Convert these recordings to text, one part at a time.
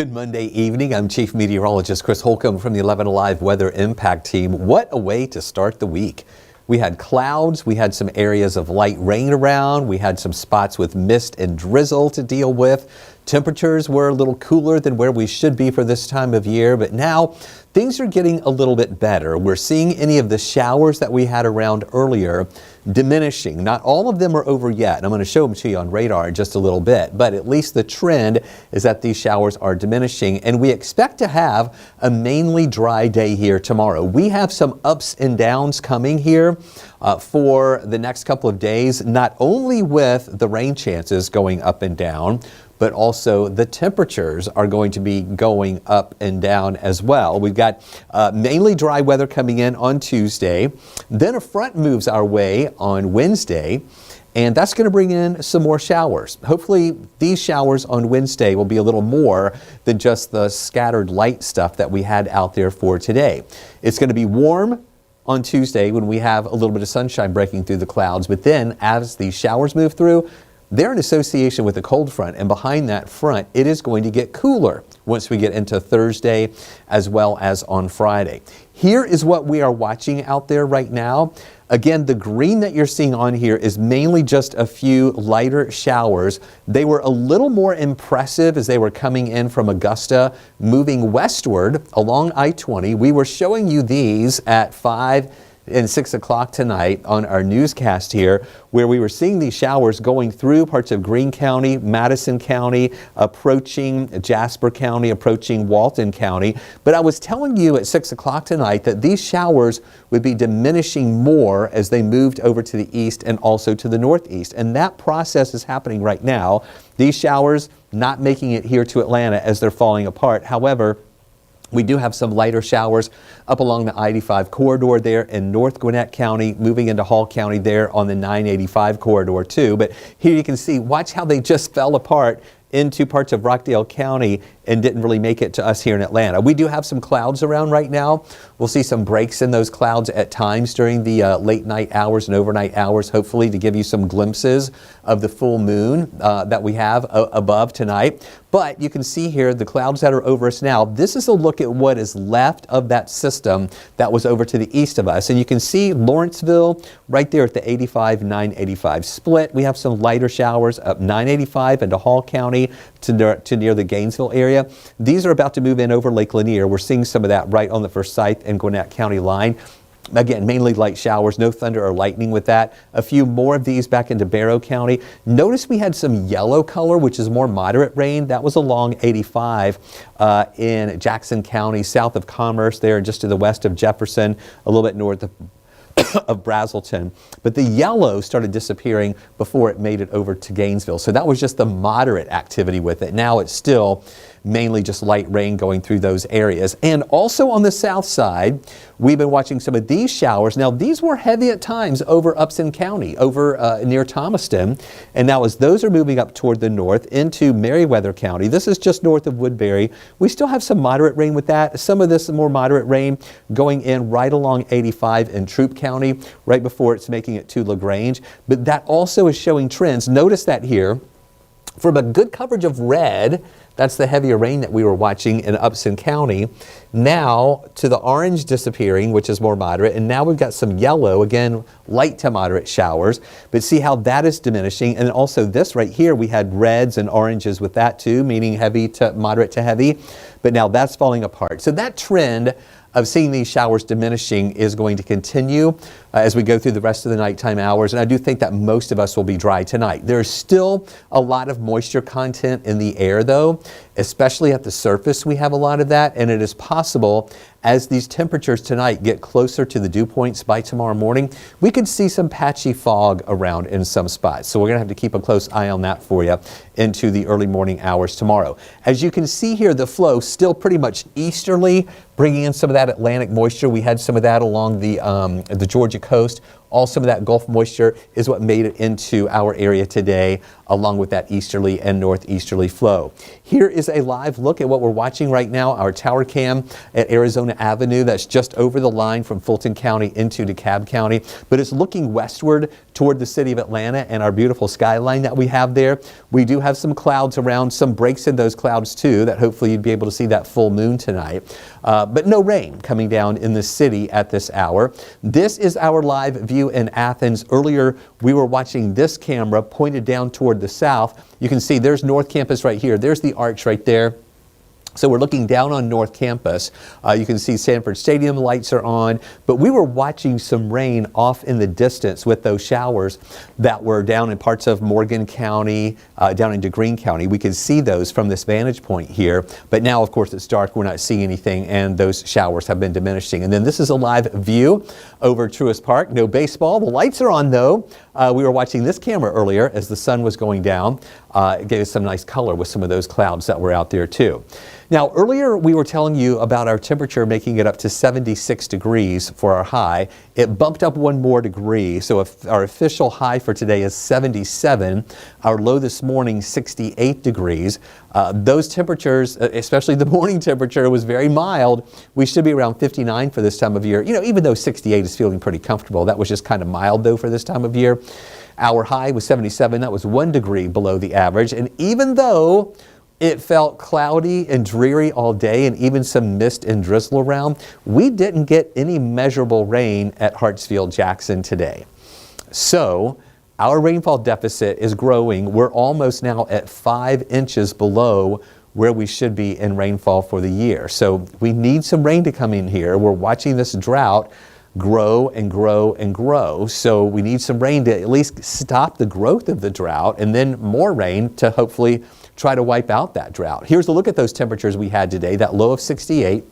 Good Monday evening. I'm Chief Meteorologist Chris Holcomb from the 11 Alive Weather Impact Team. What a way to start the week. We had clouds, we had some areas of light rain around, we had some spots with mist and drizzle to deal with. Temperatures were a little cooler than where we should be for this time of year, but now things are getting a little bit better. We're seeing any of the showers that we had around earlier diminishing. Not all of them are over yet. I'm going to show them to you on radar in just a little bit, but at least the trend is that these showers are diminishing, and we expect to have a mainly dry day here tomorrow. We have some ups and downs coming here for the next couple of days, not only with the rain chances going up and down, but also the temperatures are going to be going up and down as well. We've got mainly dry weather coming in on Tuesday. Then a front moves our way on Wednesday, and that's going to bring in some more showers. Hopefully these showers on Wednesday will be a little more than just the scattered light stuff that we had out there for today. It's going to be warm on Tuesday when we have a little bit of sunshine breaking through the clouds, but then as these showers move through, they're in association with the cold front, and behind that front, it is going to get cooler once we get into Thursday as well as on Friday. Here is what we are watching out there right now. Again, the green that you're seeing on here is mainly just a few lighter showers. They were a little more impressive as they were coming in from Augusta, moving westward along I-20. We were showing you these at 5 and 6 o'clock tonight on our newscast here, where we were seeing these showers going through parts of Greene County, Madison County, approaching Jasper County, approaching Walton County. But I was telling you at 6 o'clock tonight that these showers would be diminishing more as they moved over to the east and also to the northeast. And that process is happening right now. These showers not making it here to Atlanta as they're falling apart. However, we do have some lighter showers up along the I-85 corridor there in North Gwinnett County, moving into Hall County there on the 985 corridor too. But here you can see, watch how they just fell apart into parts of Rockdale County and didn't really make it to us here in Atlanta. We do have some clouds around right now. We'll see some breaks in those clouds at times during the late night hours and overnight hours, hopefully to give you some glimpses of the full moon that we have above tonight. But you can see here the clouds that are over us now. This is a look at what is left of that system that was over to the east of us. And you can see Lawrenceville right there at the 85-985 split. We have some lighter showers up 985 into Hall County to near the Gainesville area. These are about to move in over Lake Lanier. We're seeing some of that right on the Forsyth and Gwinnett County line. Again, mainly light showers, no thunder or lightning with that. A few more of these back into Barrow County. Notice we had some yellow color, which is more moderate rain. That was along 85 in Jackson County, south of Commerce there, just to the west of Jefferson, a little bit north of Brazelton. But the yellow started disappearing before it made it over to Gainesville. So that was just the moderate activity with it. Now it's still mainly just light rain going through those areas. And also on the south side, we've been watching some of these showers. Now these were heavy at times over Upson County, over near Thomaston. And now as those are moving up toward the north into Meriwether County, this is just north of Woodbury, we still have some moderate rain with that. Some of this more moderate rain going in right along 85 in Troup County, right before it's making it to LaGrange. But that also is showing trends. Notice that here, from a good coverage of red, that's the heavier rain that we were watching in Upson County, now to the orange disappearing, which is more moderate, and now we've got some yellow, again, light to moderate showers, but see how that is diminishing. And also this right here, we had reds and oranges with that too, meaning heavy to moderate to heavy, but now that's falling apart. So that trend of seeing these showers diminishing is going to continue as we go through the rest of the nighttime hours. And I do think that most of us will be dry tonight. There's still a lot of moisture content in the air though, especially at the surface. We have a lot of that, and it is possible as these temperatures tonight get closer to the dew points by tomorrow morning, we could see some patchy fog around in some spots. So we're going to have to keep a close eye on that for you into the early morning hours tomorrow. As you can see here, the flow still pretty much easterly, bringing in some of that Atlantic moisture. We had some of that along the Georgia coast All some of that Gulf moisture is what made it into our area today, along with that easterly and northeasterly flow. Here is a live look at what we're watching right now, our tower cam at Arizona Avenue. That's just over the line from Fulton County into DeKalb County, but it's looking westward toward the city of Atlanta and our beautiful skyline that we have there. We do have some clouds around, some breaks in those clouds too, that hopefully you'd be able to see that full moon tonight. But no rain coming down in the city at this hour. This is our live view in Athens. Earlier, we were watching this camera pointed down toward the south. You can see there's North Campus right here. There's the arch right there. So we're looking down on North Campus. You can see Sanford Stadium lights are on, but we were watching some rain off in the distance with those showers that were down in parts of Morgan County, down into Greene County. We could see those from this vantage point here, but now of course it's dark, we're not seeing anything, and those showers have been diminishing. And then this is a live view over Truist Park. No baseball. The lights are on though. We were watching this camera earlier as the sun was going down. It gave us some nice color with some of those clouds that were out there too. Now, earlier we were telling you about our temperature making it up to 76 degrees for our high. It bumped up one more degree, so if our official high for today is 77. Our low this morning, 68 degrees. Those temperatures, especially the morning temperature, was very mild. We should be around 59 for this time of year. You know, even though 68 is feeling pretty comfortable, that was just kind of mild though for this time of year. Our high was 77. That was 1 degree below the average. And even though it felt cloudy and dreary all day and even some mist and drizzle around, we didn't get any measurable rain at Hartsfield-Jackson today. So our rainfall deficit is growing. We're almost now at 5 inches below where we should be in rainfall for the year. So we need some rain to come in here. We're watching this drought grow and grow and grow. So we need some rain to at least stop the growth of the drought, and then more rain to hopefully try to wipe out that drought. Here's a look at those temperatures we had today. That low of 68.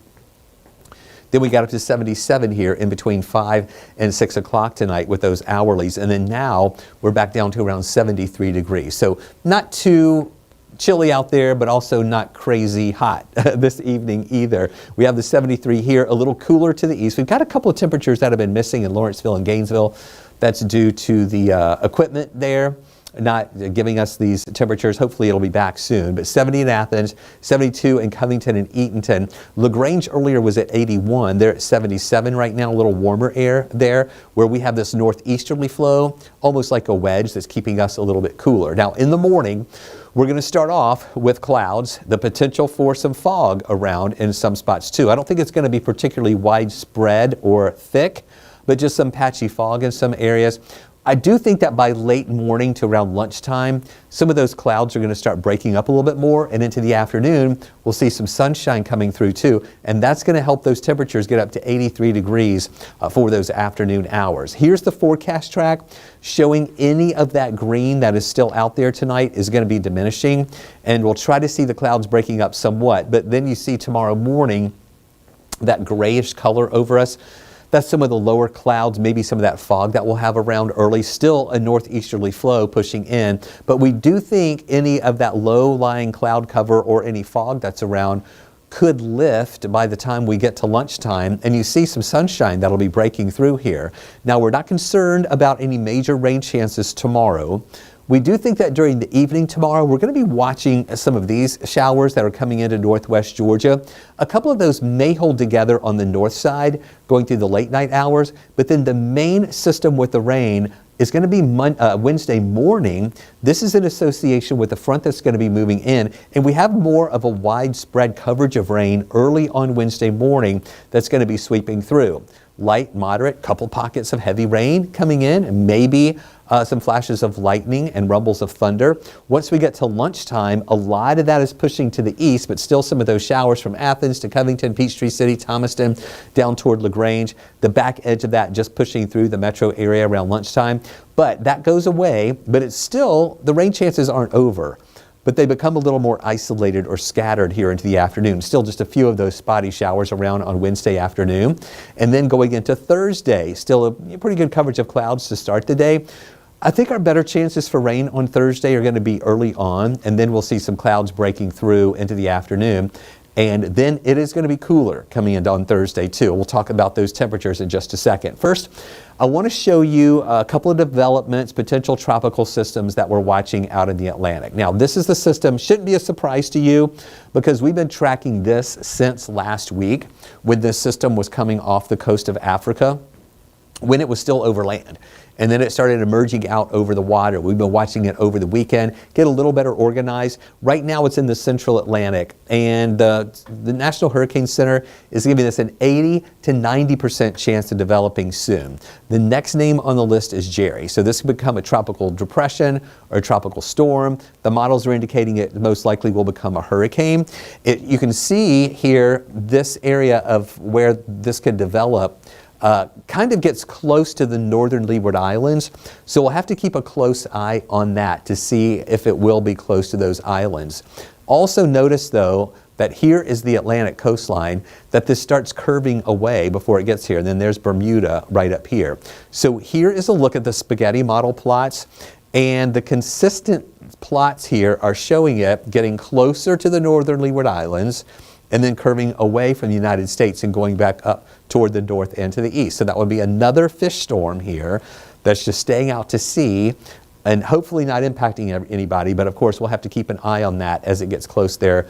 Then we got up to 77 here in between 5 and 6 o'clock tonight with those hourlies. And then now we're back down to around 73 degrees. So not too chilly out there, but also not crazy hot this evening either. We have the 73 here, a little cooler to the east. We've got a couple of temperatures that have been missing in Lawrenceville and Gainesville. That's due to the equipment there not giving us these temperatures. Hopefully it'll be back soon. But 70 in Athens, 72 in Covington and Eatonton. LaGrange earlier was at 81. They're at 77 right now, a little warmer air there, where we have this northeasterly flow, almost like a wedge that's keeping us a little bit cooler. Now in the morning, we're going to start off with clouds, the potential for some fog around in some spots too. I don't think it's going to be particularly widespread or thick, but just some patchy fog in some areas. I do think that by late morning to around lunchtime, some of those clouds are going to start breaking up a little bit more, and into the afternoon, we'll see some sunshine coming through too, and that's going to help those temperatures get up to 83 degrees for those afternoon hours. Here's the forecast track showing any of that green that is still out there tonight is going to be diminishing, and we'll try to see the clouds breaking up somewhat, but then you see tomorrow morning that grayish color over us. That's some of the lower clouds, maybe some of that fog that we'll have around early. Still a northeasterly flow pushing in, but we do think any of that low-lying cloud cover or any fog that's around could lift by the time we get to lunchtime, and you see some sunshine that'll be breaking through here. Now, we're not concerned about any major rain chances tomorrow. We do think that during the evening tomorrow, we're going to be watching some of these showers that are coming into northwest Georgia. A couple of those may hold together on the north side going through the late night hours, but then the main system with the rain is going to be Wednesday morning. This is in association with the front that's going to be moving in, and we have more of a widespread coverage of rain early on Wednesday morning that's going to be sweeping through. Light, moderate, couple pockets of heavy rain coming in, and maybe some flashes of lightning and rumbles of thunder. Once we get to lunchtime, a lot of that is pushing to the east, but still some of those showers from Athens to Covington, Peachtree City, Thomaston, down toward LaGrange. The back edge of that just pushing through the metro area around lunchtime. But that goes away, but it's still, the rain chances aren't over, but they become a little more isolated or scattered here into the afternoon. Still just a few of those spotty showers around on Wednesday afternoon. And then going into Thursday, still a pretty good coverage of clouds to start the day. I think our better chances for rain on Thursday are going to be early on, and then we'll see some clouds breaking through into the afternoon. And then it is going to be cooler coming in on Thursday too. We'll talk about those temperatures in just a second. First, I want to show you a couple of developments, potential tropical systems that we're watching out in the Atlantic. Now, this is the system, shouldn't be a surprise to you because we've been tracking this since last week when this system was coming off the coast of Africa, when it was still over land. And then it started emerging out over the water. We've been watching it over the weekend, get a little better organized. Right now it's in the central Atlantic, and the National Hurricane Center is giving us an 80 to 90% chance of developing soon. The next name on the list is Jerry. So this could become a tropical depression or a tropical storm. The models are indicating it most likely will become a hurricane. You can see here this area of where this could develop kind of gets close to the northern Leeward Islands. So we'll have to keep a close eye on that to see if it will be close to those islands. Also notice though that here is the Atlantic coastline, that this starts curving away before it gets here. And then there's Bermuda right up here. So here is a look at the spaghetti model plots, and the consistent plots here are showing it getting closer to the northern Leeward Islands and then curving away from the United States and going back up toward the north and to the east. So that would be another fish storm here that's just staying out to sea and hopefully not impacting anybody, but of course we'll have to keep an eye on that as it gets close there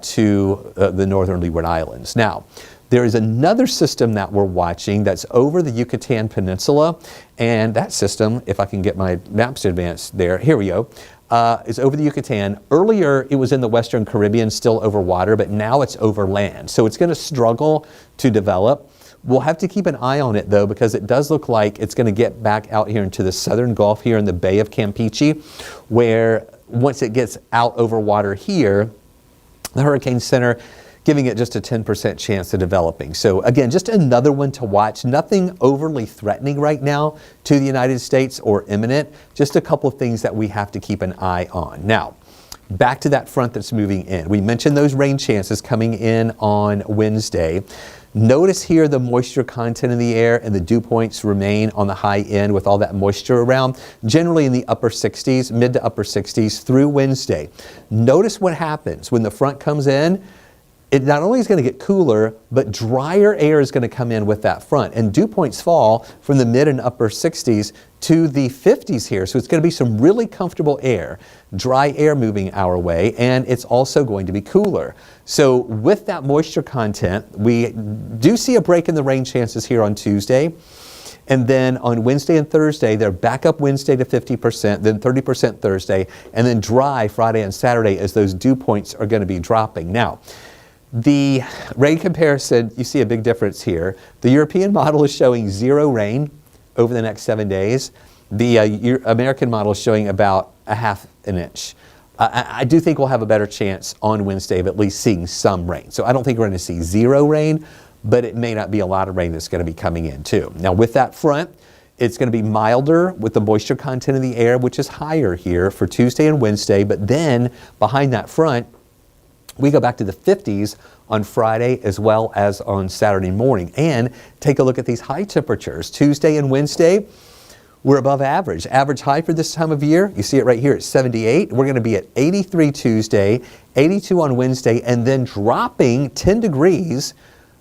to the northern Leeward Islands. Now, there is another system that we're watching that's over the Yucatan Peninsula, and that system, if I can get my maps advanced there, here we go, is over the Yucatan. Earlier, it was in the Western Caribbean, still over water, but now it's over land. So it's going to struggle to develop. We'll have to keep an eye on it, though, because it does look like it's going to get back out here into the southern Gulf here in the Bay of Campeche, where once it gets out over water here, the Hurricane Center giving it just a 10% chance of developing. So again, just another one to watch. Nothing overly threatening right now to the United States or imminent. Just a couple of things that we have to keep an eye on. Now, back to that front that's moving in. We mentioned those rain chances coming in on Wednesday. Notice here the moisture content in the air, and the dew points remain on the high end with all that moisture around, generally in the upper 60s, mid to upper 60s through Wednesday. Notice what happens when the front comes in. It not only is going to get cooler, but drier air is going to come in with that front. And dew points fall from the mid and upper 60s to the 50s here. So it's going to be some really comfortable air, dry air moving our way, and it's also going to be cooler. So with that moisture content, we do see a break in the rain chances here on Tuesday. And then on Wednesday and Thursday, they're back up Wednesday to 50%, then 30% Thursday, and then dry Friday and Saturday as those dew points are going to be dropping. Now, the rain comparison, you see a big difference here. The European model is showing 0 rain over the next 7 days. The American model is showing about a half an inch. I do think we'll have a better chance on Wednesday of at least seeing some rain. So I don't think we're going to see 0 rain, but it may not be a lot of rain that's going to be coming in too. Now with that front, it's going to be milder with the moisture content in the air, which is higher here for Tuesday and Wednesday. But then behind that front, we go back to the 50s on Friday as well as on Saturday morning. And take a look at these high temperatures. Tuesday and Wednesday, we're above average. Average high for this time of year, you see it right here at 78. We're going to be at 83 Tuesday, 82 on Wednesday, and then dropping 10 degrees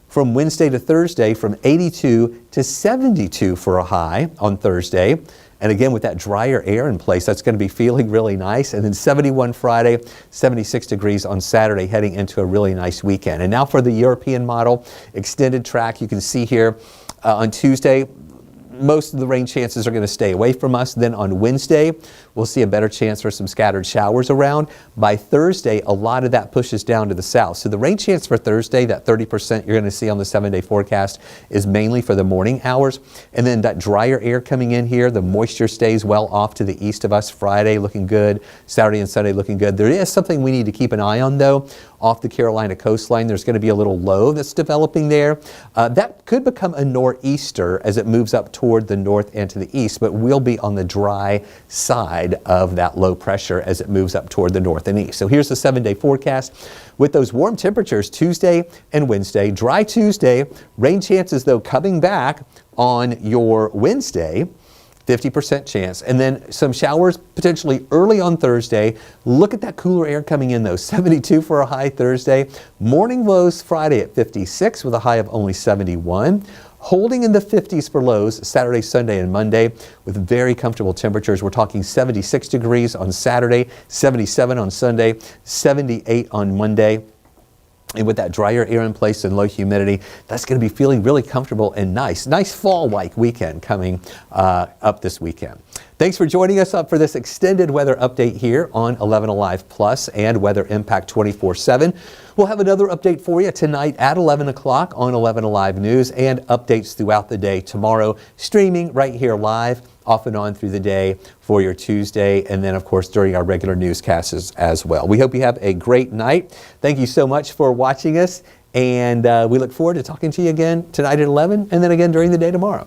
from Wednesday to Thursday from 82 to 72 for a high on Thursday. And again, with that drier air in place, that's going to be feeling really nice. And then 71 Friday, 76 degrees on Saturday, heading into a really nice weekend. And now for the European model, extended track, you can see here on Tuesday, most of the rain chances are going to stay away from us. Then on Wednesday, we'll see a better chance for some scattered showers around. By Thursday, a lot of that pushes down to the south. So the rain chance for Thursday, that 30% you're going to see on the 7-day forecast, is mainly for the morning hours. And then that drier air coming in here, the moisture stays well off to the east of us. Friday looking good, Saturday and Sunday looking good. There is something we need to keep an eye on though. Off the Carolina coastline, there's going to be a little low that's developing there. That could become a nor'easter as it moves up toward the north and to the east, but we'll be on the dry side of that low pressure as it moves up toward the north and east. So here's the 7-day forecast with those warm temperatures Tuesday and Wednesday. Dry Tuesday, rain chances though coming back on your Wednesday. 50% chance. And then some showers potentially early on Thursday. Look at that cooler air coming in though. 72 for a high Thursday. Morning lows Friday at 56 with a high of only 71. Holding in the 50s for lows Saturday, Sunday, and Monday with very comfortable temperatures. We're talking 76 degrees on Saturday, 77 on Sunday, 78 on Monday. And with that drier air in place and low humidity, that's going to be feeling really comfortable and nice. Nice fall-like weekend coming up this weekend. Thanks for joining us up for this extended weather update here on 11 Alive Plus and Weather Impact 24/7. We'll have another update for you tonight at 11 o'clock on 11 Alive News and updates throughout the day tomorrow, streaming right here live off and on through the day for your Tuesday, and then of course during our regular newscasts as well. We hope you have a great night. Thank you so much for watching us, and we look forward to talking to you again tonight at 11 and then again during the day tomorrow.